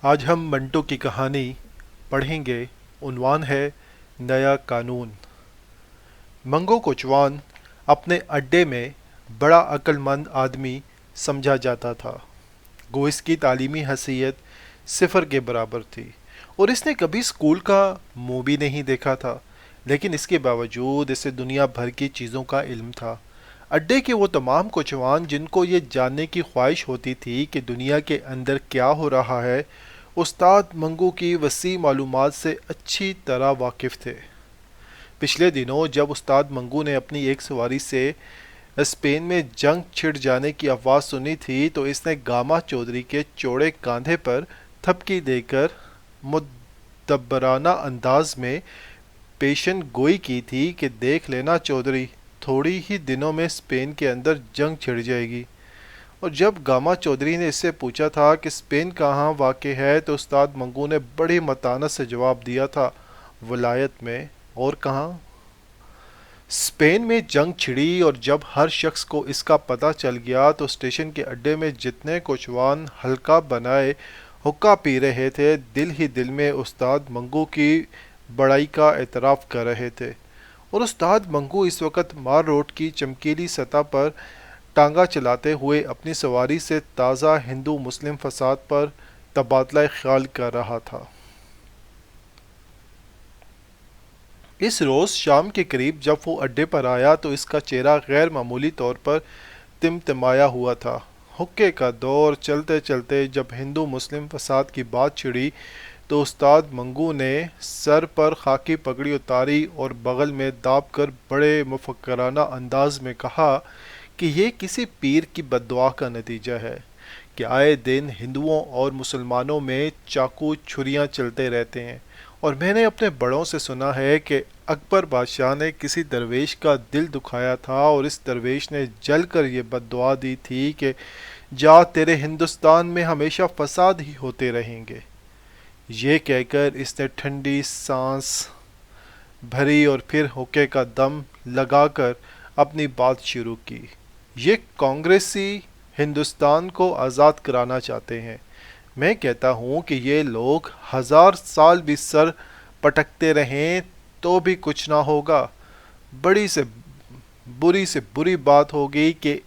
آج ہم منٹو کی کہانی پڑھیں گے۔ عنوان ہے نیا قانون۔ منگو کوچوان اپنے اڈے میں بڑا عقل مند آدمی سمجھا جاتا تھا۔ گو اس کی تعلیمی حیثیت صفر کے برابر تھی اور اس نے کبھی اسکول کا منہ بھی نہیں دیکھا تھا، لیکن اس کے باوجود اسے دنیا بھر کی چیزوں کا علم تھا۔ اڈے کے وہ تمام کوچوان جن کو یہ جاننے کی خواہش ہوتی تھی کہ دنیا کے اندر کیا ہو رہا ہے، استاد منگو کی وسیع معلومات سے اچھی طرح واقف تھے۔ پچھلے دنوں جب استاد منگو نے اپنی ایک سواری سے اسپین میں جنگ چھڑ جانے کی افواہ سنی تھی تو اس نے گاما چودھری کے چوڑے کاندھے پر تھپکی دے کر مدبرانہ انداز میں پیشن گوئی کی تھی کہ دیکھ لینا چودھری، تھوڑی ہی دنوں میں اسپین کے اندر جنگ چھڑ جائے گی۔ اور جب گاما چودھری نے اس سے پوچھا تھا کہ اسپین کہاں واقع ہے تو استاد منگو نے بڑی متانت سے جواب دیا تھا، ولایت میں۔ اور کہاں؟ اسپین میں جنگ چھڑی اور جب ہر شخص کو اس کا پتہ چل گیا تو اسٹیشن کے اڈے میں جتنے کوچوان حلقہ بنائے حقہ پی رہے تھے، دل ہی دل میں استاد منگو کی بڑائی کا اعتراف کر رہے تھے۔ اور استاد منگو اس وقت مار روڈ کی چمکیلی سطح پر ٹانگا چلاتے ہوئے اپنی سواری سے تازہ ہندو مسلم فساد پر تبادلہ خیال کر رہا تھا۔ اس روز شام کے قریب جب وہ اڈے پر آیا تو اس کا چہرہ غیر معمولی طور پر تمتمایا ہوا تھا۔ حقے کا دور چلتے چلتے جب ہندو مسلم فساد کی بات چھڑی تو استاد منگو نے سر پر خاکی پگڑی اتاری اور بغل میں داب کر بڑے مفکرانہ انداز میں کہا کہ یہ کسی پیر کی بددعا کا نتیجہ ہے کہ آئے دن ہندوؤں اور مسلمانوں میں چاقو چھریاں چلتے رہتے ہیں، اور میں نے اپنے بڑوں سے سنا ہے کہ اکبر بادشاہ نے کسی درویش کا دل دکھایا تھا اور اس درویش نے جل کر یہ بددعا دی تھی کہ جا تیرے ہندوستان میں ہمیشہ فساد ہی ہوتے رہیں گے۔ یہ کہہ کر اس نے ٹھنڈی سانس بھری اور پھر حقے کا دم لگا کر اپنی بات شروع کی۔ یہ کانگریسی ہندوستان کو آزاد کرانا چاہتے ہیں۔ میں کہتا ہوں کہ یہ لوگ 1000 سال بھی سر پٹکتے رہیں تو بھی کچھ نہ ہوگا۔ بڑی سے بری بات ہوگی کہ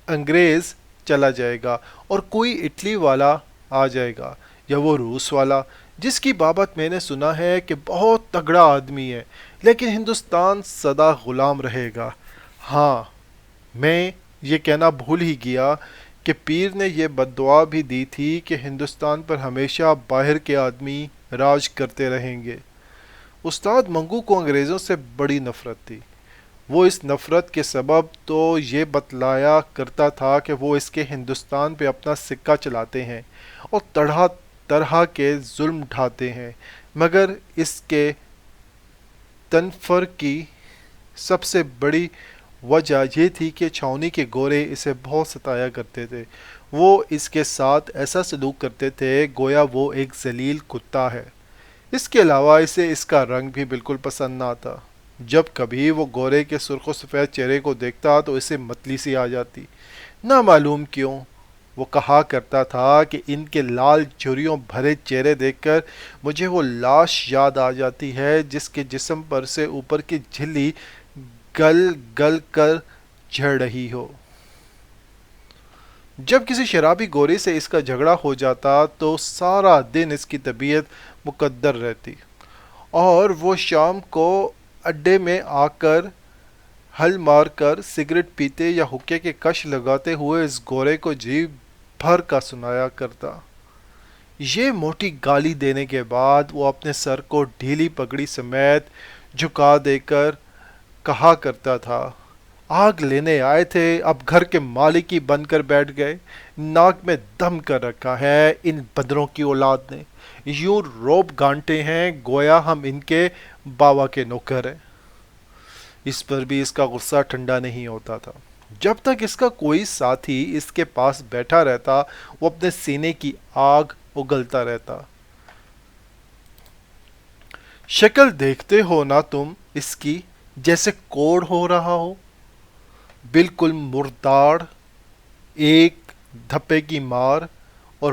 انگریز چلا جائے گا اور کوئی اٹلی والا آ جائے گا یا وہ روس والا، جس کی بابت میں نے سنا ہے کہ بہت تگڑا آدمی ہے، لیکن ہندوستان سدا غلام رہے گا۔ ہاں، میں یہ کہنا بھول ہی گیا کہ پیر نے یہ بددعا بھی دی تھی کہ ہندوستان پر ہمیشہ باہر کے آدمی راج کرتے رہیں گے۔ استاد منگو کو انگریزوں سے بڑی نفرت تھی۔ وہ اس نفرت کے سبب تو یہ بتلایا کرتا تھا کہ وہ اس کے ہندوستان پہ اپنا سکہ چلاتے ہیں اور طرح طرح کے ظلم ڈھاتے ہیں، مگر اس کے تنفر کی سب سے بڑی وجہ یہ تھی کہ چھاؤنی کے گورے اسے بہت ستایا کرتے تھے۔ وہ اس کے ساتھ ایسا سلوک کرتے تھے گویا وہ ایک ذلیل کتا ہے۔ اس کے علاوہ اسے اس کا رنگ بھی بالکل پسند نہ آتا۔ جب کبھی وہ گورے کے سرخ و سفید چہرے کو دیکھتا تو اسے متلی سی آ جاتی۔ نہ معلوم کیوں وہ کہا کرتا تھا کہ ان کے لال جھریوں بھرے چہرے دیکھ کر مجھے وہ لاش یاد آ جاتی ہے جس کے جسم پر سے اوپر کی جھلی گل گل کر جھڑ رہی ہو۔ جب کسی شرابی گورے سے اس کا جھگڑا ہو جاتا تو سارا دن اس کی طبیعت مقدر رہتی اور وہ شام کو اڈے میں آ کر ہل مار کر سگریٹ پیتے یا حقے کے کش لگاتے ہوئے اس گورے کو جی بھر کا سنایا کرتا۔ یہ موٹی گالی دینے کے بعد وہ اپنے سر کو ڈھیلی پگڑی سمیت جھکا دے کر کہا کرتا تھا، آگ لینے آئے تھے، اب گھر کے مالک ہی بن کر بیٹھ گئے۔ ناک میں دم کر رکھا ہے ان بندروں کی اولاد نے، یوں روب گانٹے ہیں گویا ہم ان کے باوا کے نوکر ہیں۔ اس پر بھی اس کا غصہ ٹھنڈا نہیں ہوتا تھا۔ جب تک اس کا کوئی ساتھی اس کے پاس بیٹھا رہتا وہ اپنے سینے کی آگ اگلتا رہتا۔ شکل دیکھتے ہو نا تم اس کی، جیسے کوڑ ہو رہا ہو، بالکل مردار، ایک دھپے کی مار اور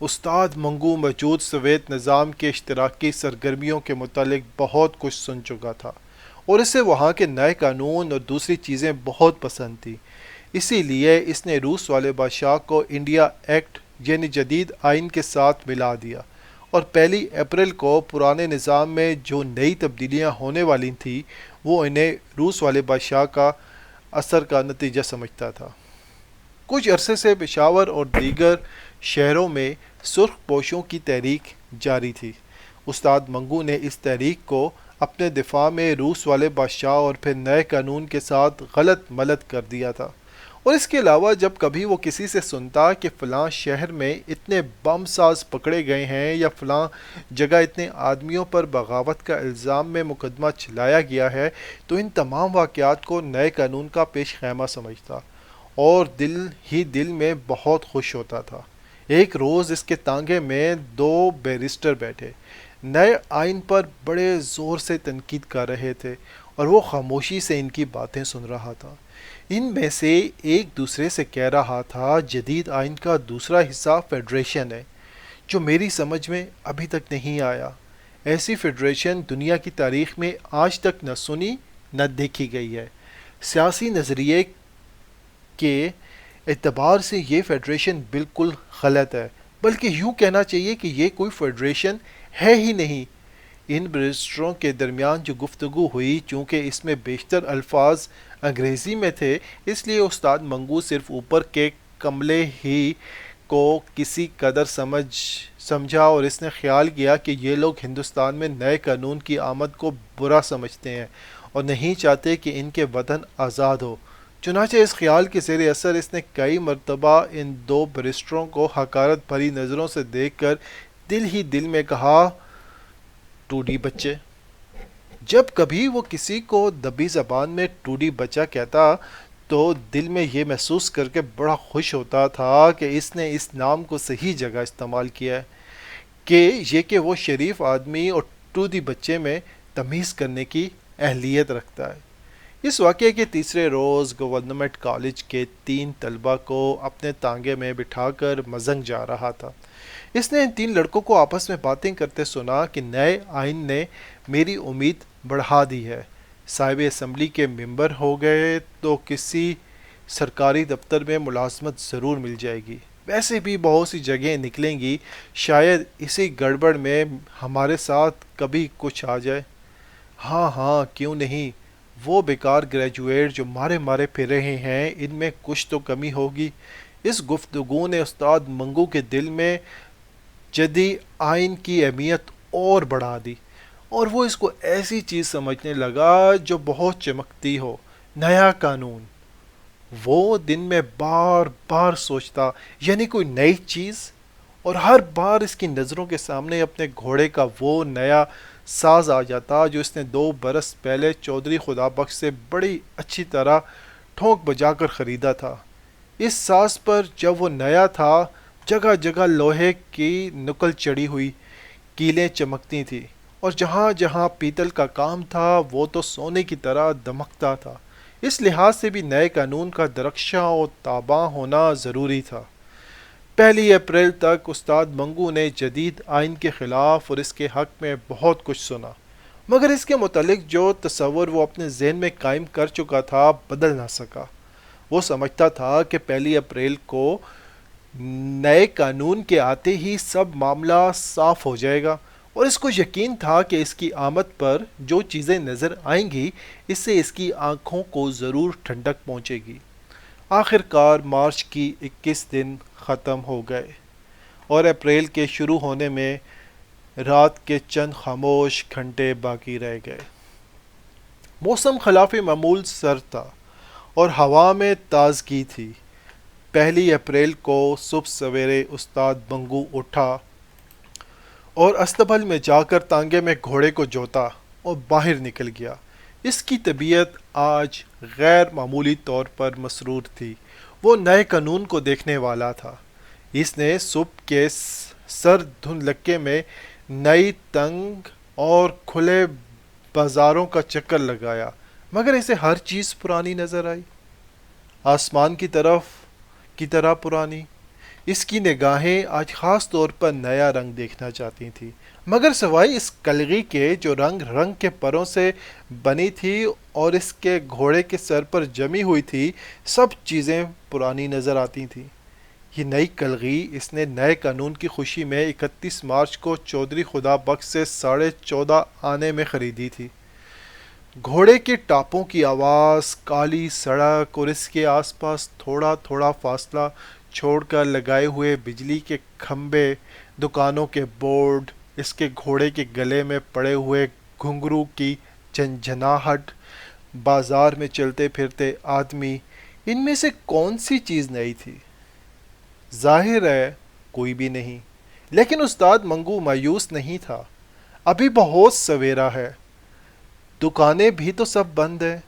استاد منگو موجود سوویت نظام کے اشتراکی سرگرمیوں کے متعلق بہت کچھ سن چکا تھا اور اسے وہاں کے نئے قانون اور دوسری چیزیں بہت پسند تھیں۔ اسی لیے اس نے روس والے بادشاہ کو انڈیا ایکٹ یعنی جدید آئین کے ساتھ ملا دیا اور 1 اپریل کو پرانے نظام میں جو نئی تبدیلیاں ہونے والی تھیں وہ انہیں روس والے بادشاہ کا اثر کا نتیجہ سمجھتا تھا۔ کچھ عرصے سے پشاور اور دیگر شہروں میں سرخ پوشوں کی تحریک جاری تھی۔ استاد منگو نے اس تحریک کو اپنے دفاع میں روس والے بادشاہ اور پھر نئے قانون کے ساتھ غلط ملت کر دیا تھا، اور اس کے علاوہ جب کبھی وہ کسی سے سنتا کہ فلاں شہر میں اتنے بم ساز پکڑے گئے ہیں یا فلاں جگہ اتنے آدمیوں پر بغاوت کا الزام میں مقدمہ چلایا گیا ہے، تو ان تمام واقعات کو نئے قانون کا پیش خیمہ سمجھتا اور دل ہی دل میں بہت خوش ہوتا تھا۔ ایک روز اس کے تانگے میں 2 بیرسٹر بیٹھے، نئے آئین پر بڑے زور سے تنقید کر رہے تھے اور وہ خاموشی سے ان کی باتیں سن رہا تھا۔ ان میں سے ایک دوسرے سے کہہ رہا تھا، جدید آئین کا دوسرا حصہ فیڈریشن ہے جو میری سمجھ میں ابھی تک نہیں آیا۔ ایسی فیڈریشن دنیا کی تاریخ میں آج تک نہ سنی نہ دیکھی گئی ہے۔ سیاسی نظریے کے اعتبار سے یہ فیڈریشن بالکل غلط ہے، بلکہ یوں کہنا چاہیے کہ یہ کوئی فیڈریشن ہے ہی نہیں۔ ان بیرسٹروں کے درمیان جو گفتگو ہوئی، چونکہ اس میں بیشتر الفاظ انگریزی میں تھے، اس لیے استاد منگو صرف اوپر کے کملے ہی کو کسی قدر سمجھا اور اس نے خیال کیا کہ یہ لوگ ہندوستان میں نئے قانون کی آمد کو برا سمجھتے ہیں اور نہیں چاہتے کہ ان کے وطن آزاد ہو۔ چنانچہ اس خیال کے زیر اثر اس نے کئی مرتبہ ان 2 بیرسٹروں کو حقارت بھری نظروں سے دیکھ کر دل ہی دل میں کہا، ٹوڈی بچے۔ جب کبھی وہ کسی کو دبی زبان میں ٹوڈی بچہ کہتا تو دل میں یہ محسوس کر کے بڑا خوش ہوتا تھا کہ اس نے اس نام کو صحیح جگہ استعمال کیا ہے، کہ وہ شریف آدمی اور ٹوڈی بچے میں تمیز کرنے کی اہلیت رکھتا ہے۔ اس واقعے کے تیسرے روز گورنمنٹ کالج کے 3 طلبہ کو اپنے تانگے میں بٹھا کر مزنگ جا رہا تھا۔ اس نے ان 3 لڑکوں کو آپس میں باتیں کرتے سنا کہ نئے آئین نے میری امید بڑھا دی ہے۔ صاحب اسمبلی کے ممبر ہو گئے تو کسی سرکاری دفتر میں ملازمت ضرور مل جائے گی، ویسے بھی بہت سی جگہیں نکلیں گی، شاید اسی گڑبڑ میں ہمارے ساتھ کبھی کچھ آ جائے۔ ہاں ہاں، کیوں نہیں، وہ بیکار گریجویٹ جو مارے پھر رہے ہیں، ان میں کچھ تو کمی ہوگی۔ اس گفتگو نے استاد منگو کے دل میں جدید آئین کی اہمیت اور بڑھا دی اور وہ اس کو ایسی چیز سمجھنے لگا جو بہت چمکتی ہو، نیا قانون۔ وہ دن میں بار بار سوچتا، یعنی کوئی نئی چیز، اور ہر بار اس کی نظروں کے سامنے اپنے گھوڑے کا وہ نیا ساز آ جاتا جو اس نے 2 برس پہلے چودھری خدا بخش سے بڑی اچھی طرح ٹھونک بجا کر خریدا تھا۔ اس ساز پر جب وہ نیا تھا، جگہ جگہ لوہے کی نکل چڑھی ہوئی کیلیں چمکتی تھیں اور جہاں جہاں پیتل کا کام تھا وہ تو سونے کی طرح دمکتا تھا۔ اس لحاظ سے بھی نئے قانون کا درخشاں اور تاباں ہونا ضروری تھا۔ 1 اپریل تک استاد منگو نے جدید آئین کے خلاف اور اس کے حق میں بہت کچھ سنا، مگر اس کے متعلق جو تصور وہ اپنے ذہن میں قائم کر چکا تھا بدل نہ سکا۔ وہ سمجھتا تھا کہ 1 اپریل کو نئے قانون کے آتے ہی سب معاملہ صاف ہو جائے گا، اور اس کو یقین تھا کہ اس کی آمد پر جو چیزیں نظر آئیں گی، اس سے اس کی آنکھوں کو ضرور ٹھنڈک پہنچے گی۔ آخر کار مارچ کی 21 دن ختم ہو گئے اور اپریل کے شروع ہونے میں رات کے چند خاموش گھنٹے باقی رہ گئے۔ موسم خلاف معمول سرد تھا اور ہوا میں تازگی تھی۔ 1 اپریل کو صبح سویرے استاد منگو اٹھا اور استبل میں جا کر تانگے میں گھوڑے کو جوتا اور باہر نکل گیا۔ اس کی طبیعت آج غیر معمولی طور پر مسرور تھی۔ وہ نئے قانون کو دیکھنے والا تھا۔ اس نے صبح کے سرد دھندلکے میں نئی تنگ اور کھلے بازاروں کا چکر لگایا، مگر اسے ہر چیز پرانی نظر آئی، آسمان کی طرح پرانی، اس کی نگاہیں آج خاص طور پر نیا رنگ دیکھنا چاہتی تھیں، مگر سوائے اس کلگی کے جو رنگ رنگ کے پروں سے بنی تھی اور اس کے گھوڑے کے سر پر جمی ہوئی تھی، سب چیزیں پرانی نظر آتی تھیں۔ یہ نئی کلغی اس نے نئے قانون کی خوشی میں 31 مارچ کو چودھری خدا بخش سے 14.5 آنے میں خریدی تھی۔ گھوڑے کے ٹاپوں کی آواز، کالی سڑک اور اس کے آس پاس تھوڑا تھوڑا فاصلہ چھوڑ کر لگائے ہوئے بجلی کے کھمبے، دکانوں کے بورڈ، اس کے گھوڑے کے گلے میں پڑے ہوئے گھنگرو کی جھنجھناہٹ، بازار میں چلتے پھرتے آدمی، ان میں سے کون سی چیز نئی تھی؟ ظاہر ہے کوئی بھی نہیں، لیکن استاد منگو مایوس نہیں تھا۔ ابھی بہت سویرا ہے، دکانیں بھی تو سب بند ہیں۔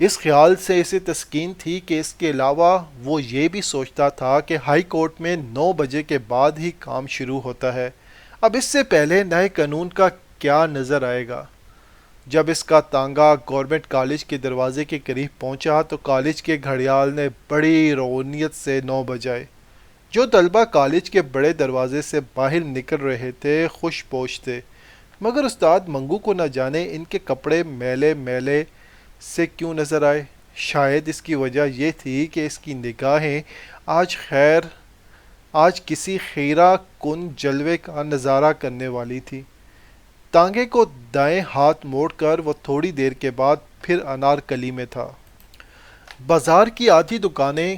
اس خیال سے اسے تسکین تھی کہ اس کے علاوہ وہ یہ بھی سوچتا تھا کہ ہائی کورٹ میں 9 بجے کے بعد ہی کام شروع ہوتا ہے۔ اب اس سے پہلے نئے قانون کا کیا نظر آئے گا؟ جب اس کا تانگا گورنمنٹ کالج کے دروازے کے قریب پہنچا تو کالج کے گھڑیال نے بڑی روحانیت سے 9 بجائے۔ جو طلبہ کالج کے بڑے دروازے سے باہر نکل رہے تھے خوش پوش تھے، مگر استاد منگو کو نہ جانے ان کے کپڑے میلے میلے سے کیوں نظر آئے۔ شاید اس کی وجہ یہ تھی کہ اس کی نگاہیں آج کسی خیرہ کن جلوے کا نظارہ کرنے والی تھی۔ تانگے کو دائیں ہاتھ موڑ کر وہ تھوڑی دیر کے بعد پھر انارکلی میں تھا۔ بازار کی آدھی دکانیں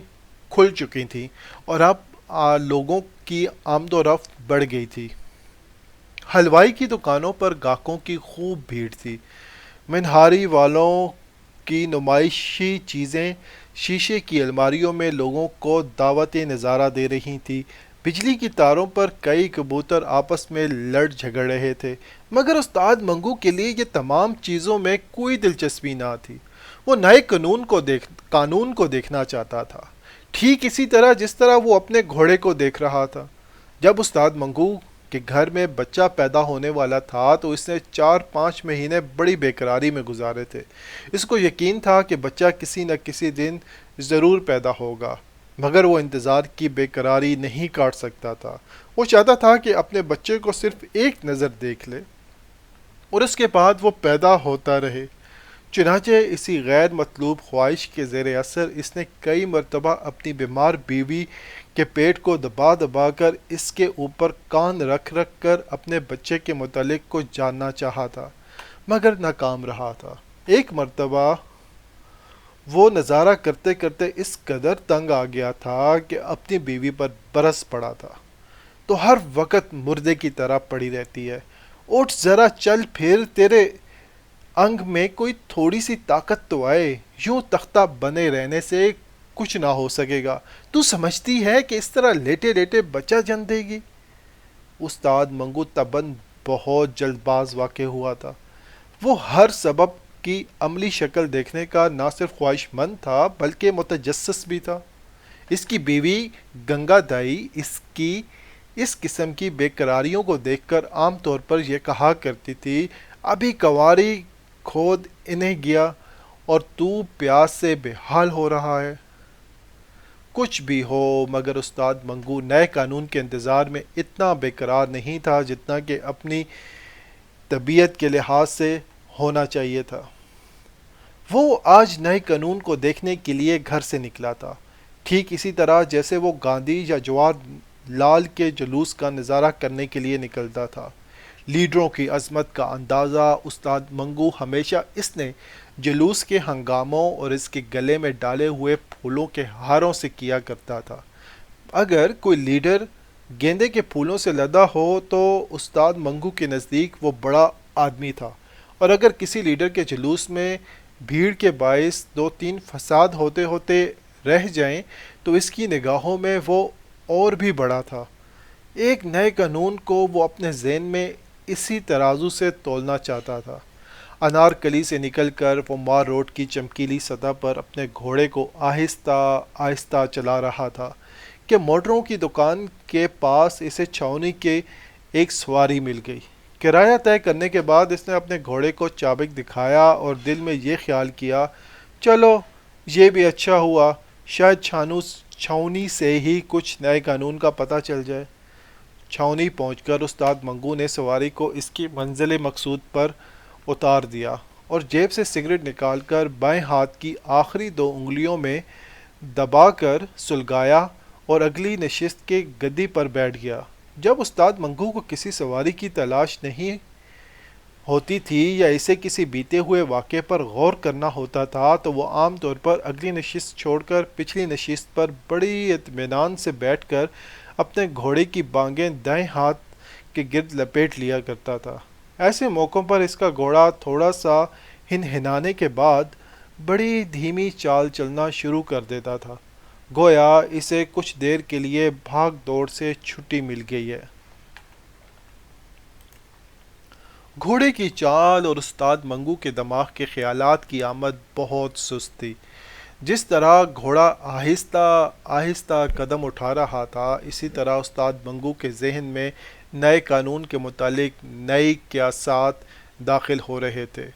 کھل چکی تھیں اور اب لوگوں کی آمد و رفت بڑھ گئی تھی۔ حلوائی کی دکانوں پر گاہکوں کی خوب بھیڑ تھی۔ منہاری والوں کی نمائشی چیزیں شیشے کی الماریوں میں لوگوں کو دعوت نظارہ دے رہی تھیں۔ بجلی کی تاروں پر کئی کبوتر آپس میں لڑ جھگڑ رہے تھے، مگر استاد منگو کے لیے یہ تمام چیزوں میں کوئی دلچسپی نہ تھی۔ وہ نئے قانون کو دیکھنا چاہتا تھا، ٹھیک اسی طرح جس طرح وہ اپنے گھوڑے کو دیکھ رہا تھا۔ جب استاد منگو کے گھر میں بچہ پیدا ہونے والا تھا تو اس نے 4-5 مہینے بڑی بے قراری میں گزارے تھے۔ اس کو یقین تھا کہ بچہ کسی نہ کسی دن ضرور پیدا ہوگا، مگر وہ انتظار کی بے قراری نہیں کاٹ سکتا تھا۔ وہ چاہتا تھا کہ اپنے بچے کو صرف ایک نظر دیکھ لے اور اس کے بعد وہ پیدا ہوتا رہے۔ چنانچہ اسی غیر مطلوب خواہش کے زیر اثر اس نے کئی مرتبہ اپنی بیمار بیوی کے پیٹ کو دبا دبا کر اس کے اوپر کان رکھ رکھ کر اپنے بچے کے متعلق کچھ جاننا چاہا تھا، مگر ناکام رہا تھا۔ ایک مرتبہ وہ نظارہ کرتے کرتے اس قدر تنگ آ گیا تھا کہ اپنی بیوی پر برس پڑا تھا۔ تو ہر وقت مردے کی طرح پڑی رہتی ہے، اٹھ ذرا چل پھر، تیرے انگ میں کوئی تھوڑی سی طاقت تو آئے، یوں تختہ بنے رہنے سے کچھ نہ ہو سکے گا۔ تو سمجھتی ہے کہ اس طرح لیٹے لیٹے بچہ جن دے گی؟ استاد منگو تباً بہت جلد باز واقع ہوا تھا۔ وہ ہر سبب کی عملی شکل دیکھنے کا نہ صرف خواہش مند تھا بلکہ متجسس بھی تھا۔ اس کی بیوی گنگا دائی اس قسم کی بے قراریوں کو دیکھ کر عام طور پر یہ کہا کرتی تھی، ابھی کنواری کھود انہیں گیا اور تو پیاس سے بے حال ہو رہا ہے۔ کچھ بھی ہو، مگر استاد منگو نئے قانون کے انتظار میں اتنا بے قرار نہیں تھا جتنا کہ اپنی طبیعت کے لحاظ سے ہونا چاہیے تھا۔ وہ آج نئے قانون کو دیکھنے کے لیے گھر سے نکلا تھا، ٹھیک اسی طرح جیسے وہ گاندھی یا جواہر لال کے جلوس کا نظارہ کرنے کے لیے نکلتا تھا۔ لیڈروں کی عظمت کا اندازہ استاد منگو ہمیشہ اس نے جلوس کے ہنگاموں اور اس کے گلے میں ڈالے ہوئے پھولوں کے ہاروں سے کیا کرتا تھا۔ اگر کوئی لیڈر گیندے کے پھولوں سے لدا ہو تو استاد منگو کے نزدیک وہ بڑا آدمی تھا، اور اگر کسی لیڈر کے جلوس میں بھیڑ کے باعث 2-3 فساد ہوتے ہوتے رہ جائیں تو اس کی نگاہوں میں وہ اور بھی بڑا تھا۔ ایک نئے قانون کو وہ اپنے ذہن میں اسی ترازو سے تولنا چاہتا تھا۔ انارکلی سے نکل کر وہ مار روڈ کی چمکیلی سطح پر اپنے گھوڑے کو آہستہ آہستہ چلا رہا تھا کہ موٹروں کی دکان کے پاس اسے چھاؤنی کے ایک سواری مل گئی۔ کرایہ طے کرنے کے بعد اس نے اپنے گھوڑے کو چابک دکھایا اور دل میں یہ خیال کیا، چلو یہ بھی اچھا ہوا، شاید چھاؤنی سے ہی کچھ نئے قانون کا پتہ چل جائے۔ چھاؤنی پہنچ کر استاد منگو نے سواری کو اس کی منزل مقصود پر اتار دیا اور جیب سے سگریٹ نکال کر بائیں ہاتھ کی آخری 2 انگلیوں میں دبا کر سلگایا اور اگلی نشست کے گدی پر بیٹھ گیا۔ جب استاد منگو کو کسی سواری کی تلاش نہیں ہوتی تھی یا اسے کسی بیتے ہوئے واقعے پر غور کرنا ہوتا تھا تو وہ عام طور پر اگلی نشست چھوڑ کر پچھلی نشست پر بڑی اطمینان سے بیٹھ کر اپنے گھوڑے کی بانگیں دائیں ہاتھ کے گرد لپیٹ لیا کرتا تھا۔ ایسے موقعوں پر اس کا گھوڑا تھوڑا سا ہنہنانے کے بعد بڑی دھیمی چال چلنا شروع کر دیتا تھا، گویا اسے کچھ دیر کے لیے بھاگ دوڑ سے چھٹی مل گئی ہے۔ گھوڑے کی چال اور استاد منگو کے دماغ کے خیالات کی آمد بہت سست تھی۔ جس طرح گھوڑا آہستہ آہستہ قدم اٹھا رہا تھا، اسی طرح استاد منگو کے ذہن میں نئے قانون کے متعلق نئی قیاسات داخل ہو رہے تھے۔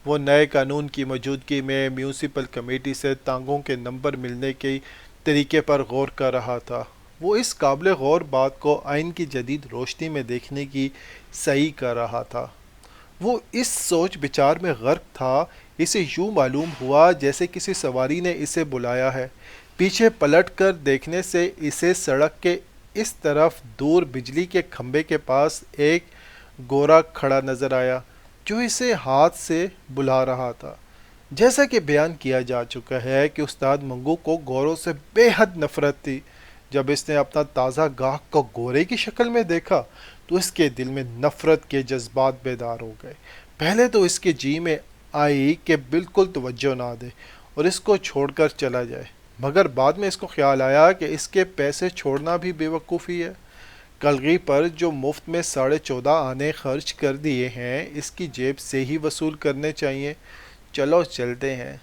وہ نئے قانون کی موجودگی میں میونسپل کمیٹی سے ٹانگوں کے نمبر ملنے کے طریقے پر غور کر رہا تھا۔ وہ اس قابل غور بات کو آئین کی جدید روشنی میں دیکھنے کی سعی کر رہا تھا۔ وہ اس سوچ بچار میں غرق تھا، اسے یوں معلوم ہوا جیسے کسی سواری نے اسے بلایا ہے۔ پیچھے پلٹ کر دیکھنے سے اسے سڑک کے اس طرف دور بجلی کے کھمبے کے پاس ایک گورا کھڑا نظر آیا جو اسے ہاتھ سے بلا رہا تھا۔ جیسا کہ بیان کیا جا چکا ہے کہ استاد منگو کو گوروں سے بے حد نفرت تھی۔ جب اس نے اپنا تازہ گاہک کو گورے کی شکل میں دیکھا تو اس کے دل میں نفرت کے جذبات بیدار ہو گئے۔ پہلے تو اس کے جی میں آئی کہ بالکل توجہ نہ دے اور اس کو چھوڑ کر چلا جائے، مگر بعد میں اس کو خیال آیا کہ اس کے پیسے چھوڑنا بھی بے وقوفی ہے۔ کلغی پر جو مفت میں 14.5 آنے خرچ کر دیے ہیں، اس کی جیب سے ہی وصول کرنے چاہیے۔ چلو چلتے ہیں۔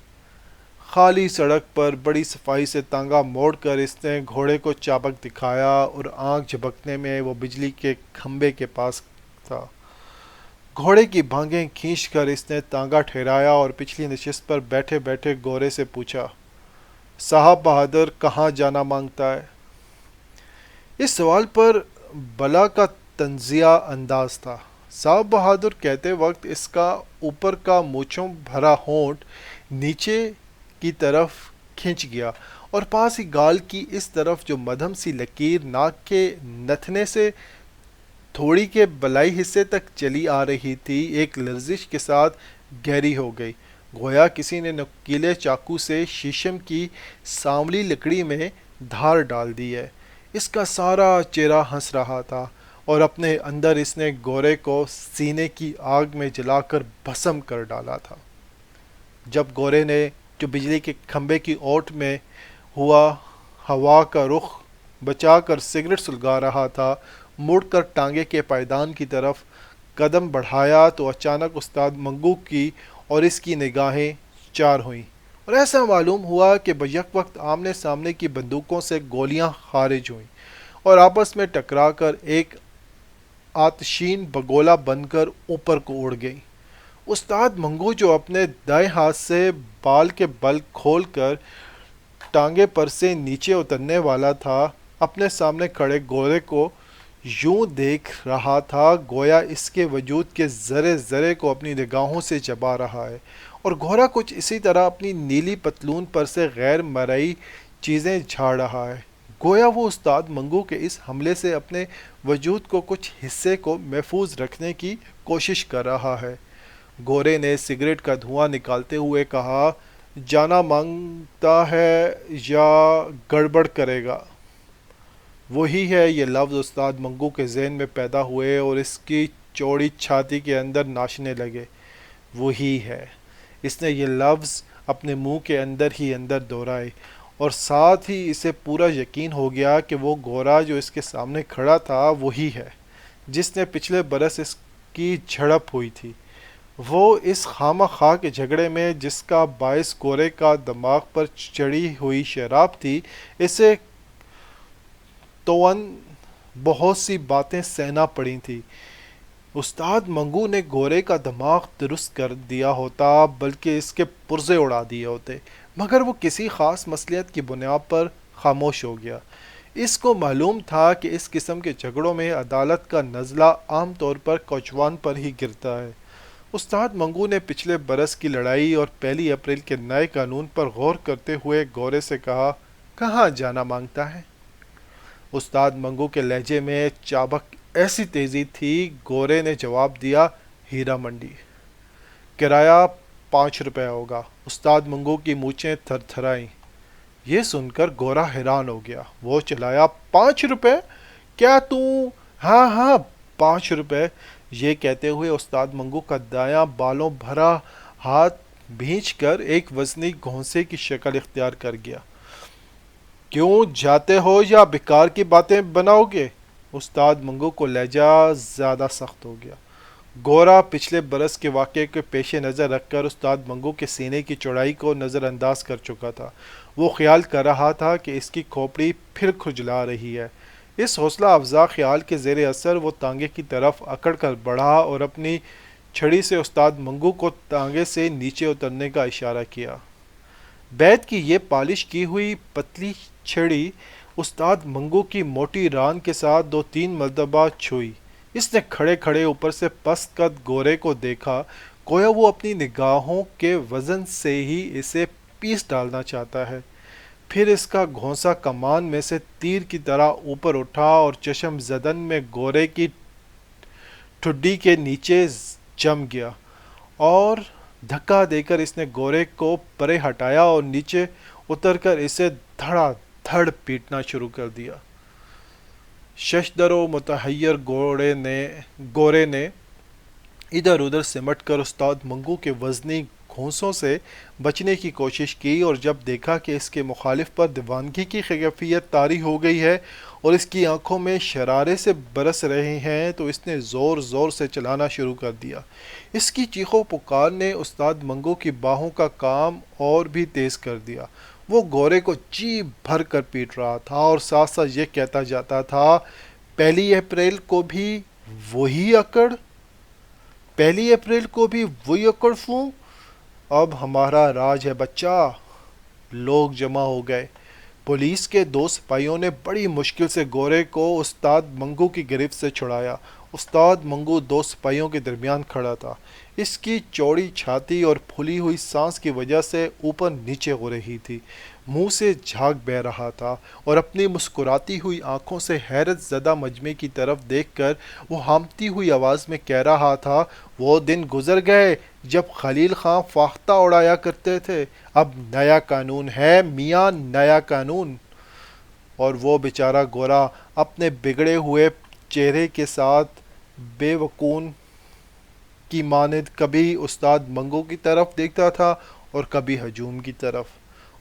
خالی سڑک پر بڑی صفائی سے تانگا موڑ کر اس نے گھوڑے کو چابک دکھایا اور آنکھ جھپکنے میں وہ بجلی کے کھمبے کے پاس تھا۔ گھوڑے کی بانگیں کھینچ کر اس نے تانگا ٹھہرایا اور پچھلی نشست پر بیٹھے بیٹھے گورے سے پوچھا، صاحب بہادر کہاں جانا مانگتا ہے؟ اس سوال پر بلا کا طنزیہ انداز تھا۔ صاحب بہادر کہتے وقت اس کا اوپر کا مونچھوں بھرا ہونٹ نیچے کی طرف کھنچ گیا اور پاس ہی گال کی اس طرف جو مدھم سی لکیر ناک کے نتھنے سے تھوڑی کے بلائی حصے تک چلی آ رہی تھی، ایک لرزش کے ساتھ گہری ہو گئی، گویا کسی نے نوکیلے چاقو سے شیشم کی سانولی لکڑی میں دھار ڈال دی ہے۔ اس کا سارا چہرہ ہنس رہا تھا اور اپنے اندر اس نے گورے کو سینے کی آگ میں جلا کر بھسم کر ڈالا تھا۔ جب گورے نے جو بجلی کے کھمبے کی اوٹ میں ہوا کا رخ بچا کر سگریٹ سلگا رہا تھا، مڑ کر ٹانگے کے پائیدان کی طرف قدم بڑھایا تو اچانک استاد منگو کی اور اس کی نگاہیں چار ہوئیں اور ایسا معلوم ہوا کہ بیک وقت آمنے سامنے کی بندوقوں سے گولیاں خارج ہوئیں اور آپس میں ٹکرا کر ایک آتشین بگولا بن کر اوپر کو اڑ گئیں۔ استاد منگو جو اپنے دائیں ہاتھ سے بال کے بل کھول کر ٹانگے پر سے نیچے اترنے والا تھا، اپنے سامنے کھڑے گورے کو یوں دیکھ رہا تھا گویا اس کے وجود کے ذرے ذرے کو اپنی نگاہوں سے چبا رہا ہے، اور گورا کچھ اسی طرح اپنی نیلی پتلون پر سے غیر مرئی چیزیں جھاڑ رہا ہے، گویا وہ استاد منگو کے اس حملے سے اپنے وجود کو کچھ حصے کو محفوظ رکھنے کی کوشش کر رہا ہے۔ گورے نے سگریٹ کا دھواں نکالتے ہوئے کہا، جانا مانگتا ہے یا گڑبڑ کرے گا؟ وہی ہے، یہ لفظ استاد منگو کے ذہن میں پیدا ہوئے اور اس کی چوڑی چھاتی کے اندر ناچنے لگے۔ وہی ہے۔ اس نے یہ لفظ اپنے منہ کے اندر ہی اندر دہرائے اور ساتھ ہی اسے پورا یقین ہو گیا کہ وہ گورا جو اس کے سامنے کھڑا تھا وہی ہے جس نے پچھلے برس اس کی جھڑپ ہوئی تھی۔ وہ اس خامہ خواہ کے جھگڑے میں جس کا باعث گورے کا دماغ پر چڑھی ہوئی شراب تھی، اسے توأن بہت سی باتیں سہنا پڑی تھیں۔ استاد منگو نے گورے کا دماغ درست کر دیا ہوتا بلکہ اس کے پرزے اڑا دیے ہوتے، مگر وہ کسی خاص مصلحت کی بنیاد پر خاموش ہو گیا۔ اس کو معلوم تھا کہ اس قسم کے جھگڑوں میں عدالت کا نزلہ عام طور پر کوچوان پر ہی گرتا ہے۔ استاد منگو نے پچھلے برس کی لڑائی اور 1 اپریل کے نئے قانون پر غور کرتے ہوئے گورے سے کہا، کہاں جانا مانگتا ہے؟ استاد منگو کے لہجے میں چابک ایسی تیزی تھی، گورے نے جواب دیا، ہیرا منڈی۔ کرایہ 5 روپے ہوگا۔ استاد منگو کی مونچھیں تھر تھرائیں۔ یہ سن کر گورا حیران ہو گیا۔ وہ چلایا، 5 روپے؟ کیا تو؟ ہاں ہاں، 5 روپے۔ یہ کہتے ہوئے استاد منگو کا دایاں بالوں بھرا ہاتھ بھینچ کر ایک وزنی گھونسے کی شکل اختیار کر گیا۔ کیوں جاتے ہو یا بیکار کی باتیں بناؤ گے؟ استاد منگو کو لہجہ زیادہ سخت ہو گیا۔ گورا پچھلے برس کے واقعے کے پیش نظر رکھ کر استاد منگو کے سینے کی چوڑائی کو نظر انداز کر چکا تھا۔ وہ خیال کر رہا تھا کہ اس کی کھوپڑی پھر کھجلا رہی ہے۔ اس حوصلہ افزا خیال کے زیر اثر وہ تانگے کی طرف اکڑ کر بڑھا اور اپنی چھڑی سے استاد منگو کو تانگے سے نیچے اترنے کا اشارہ کیا۔ بیت کی یہ پالش کی ہوئی پتلی چھڑی استاد منگو کی موٹی ران کے ساتھ 2-3 مرتبہ چھوئی۔ اس نے کھڑے کھڑے اوپر سے پست قد گورے کو دیکھا، گویا وہ اپنی نگاہوں کے وزن سے ہی اسے پیس ڈالنا چاہتا ہے۔ پھر اس کا گھونسا کمان میں سے تیر کی طرح اوپر اٹھا اور چشم زدن میں گورے کی ٹھڈی کے نیچے جم گیا، اور دھکا دے کر اس نے گورے کو پرے ہٹایا اور نیچے اتر کر اسے دھڑا دھڑ پیٹنا شروع کر دیا۔ ششدر و متحیر گورے نے ادھر ادھر سمٹ کر استاد منگو کے وزنی گھونسوں سے بچنے کی کوشش کی، اور جب دیکھا کہ اس کے مخالف پر دیوانگی کی کیفیت طاری ہو گئی ہے اور اس کی آنکھوں میں شرارے سے برس رہے ہیں، تو اس نے زور زور سے چلانا شروع کر دیا۔ اس کی چیخ و پکار نے استاد منگو کی باہوں کا کام اور بھی تیز کر دیا۔ وہ گورے کو جی بھر کر پیٹ رہا تھا اور ساتھ ساتھ یہ کہتا جاتا تھا، 1 اپریل کو بھی وہی اکڑ، 1 اپریل کو بھی وہی اکڑ فوں، اب ہمارا راج ہے بچہ۔ لوگ جمع ہو گئے۔ پولیس کے 2 سپاہیوں نے بڑی مشکل سے گورے کو استاد منگو کی گرفت سے چھڑایا۔ استاد منگو 2 سپاہیوں کے درمیان کھڑا تھا۔ اس کی چوڑی چھاتی اور پھولی ہوئی سانس کی وجہ سے اوپر نیچے ہو رہی تھی، منہ سے جھاگ بہہ رہا تھا، اور اپنی مسکراتی ہوئی آنکھوں سے حیرت زدہ مجمع کی طرف دیکھ کر وہ ہامتی ہوئی آواز میں کہہ رہا تھا، وہ دن گزر گئے جب خلیل خان فاختہ اڑایا کرتے تھے، اب نیا قانون ہے میاں، نیا قانون۔ اور وہ بیچارہ گورا اپنے بگڑے ہوئے چہرے کے ساتھ بے وقون کی مانند کبھی استاد منگو کی طرف دیکھتا تھا اور کبھی ہجوم کی طرف۔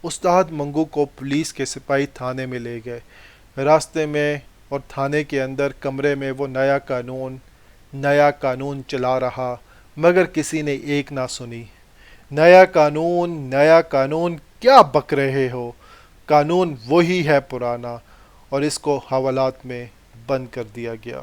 استاد منگو کو پولیس کے سپاہی تھانے میں لے گئے۔ راستے میں اور تھانے کے اندر کمرے میں وہ نیا قانون چلا رہا، مگر کسی نے ایک نہ سنی۔ نیا قانون کیا بک رہے ہو؟ قانون وہی ہے پرانا، اور اس کو حوالات میں بند کر دیا گیا۔